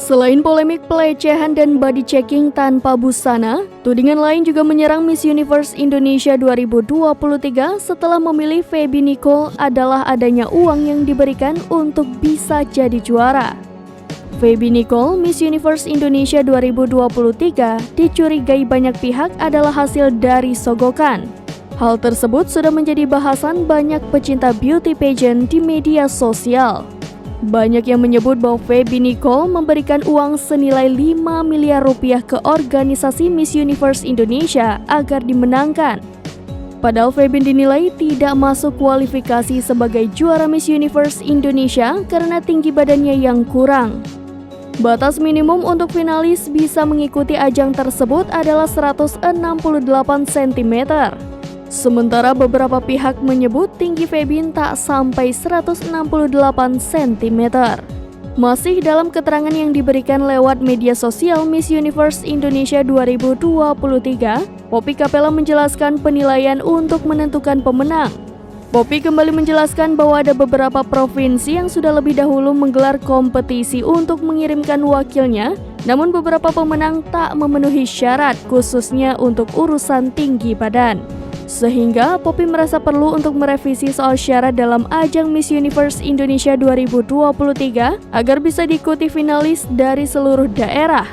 Selain polemik pelecehan dan body checking tanpa busana, tudingan lain juga menyerang Miss Universe Indonesia 2023 setelah memilih Feby Nicole adalah adanya uang yang diberikan untuk bisa jadi juara. Feby Nicole, Miss Universe Indonesia 2023, dicurigai banyak pihak adalah hasil dari sogokan. Hal tersebut sudah menjadi bahasan banyak pecinta beauty pageant di media sosial. Banyak yang menyebut bahwa Feby Nicole memberikan uang senilai 5 miliar rupiah ke organisasi Miss Universe Indonesia agar dimenangkan. Padahal Feby dinilai tidak masuk kualifikasi sebagai juara Miss Universe Indonesia karena tinggi badannya yang kurang. Batas minimum untuk finalis bisa mengikuti ajang tersebut adalah 168 cm. Sementara beberapa pihak menyebut tinggi Feby tak sampai 168 cm. Masih dalam keterangan yang diberikan lewat media sosial Miss Universe Indonesia 2023, Poppy Capella menjelaskan penilaian untuk menentukan pemenang. Poppy kembali menjelaskan bahwa ada beberapa provinsi yang sudah lebih dahulu menggelar kompetisi untuk mengirimkan wakilnya, namun beberapa pemenang tak memenuhi syarat khususnya untuk urusan tinggi badan. Sehingga Poppy merasa perlu untuk merevisi soal syarat dalam ajang Miss Universe Indonesia 2023 agar bisa diikuti finalis dari seluruh daerah.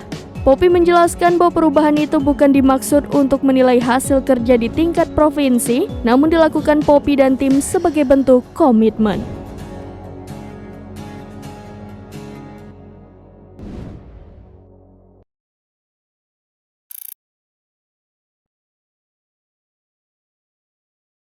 Poppy menjelaskan bahwa perubahan itu bukan dimaksud untuk menilai hasil kerja di tingkat provinsi, namun dilakukan Poppy dan tim sebagai bentuk komitmen.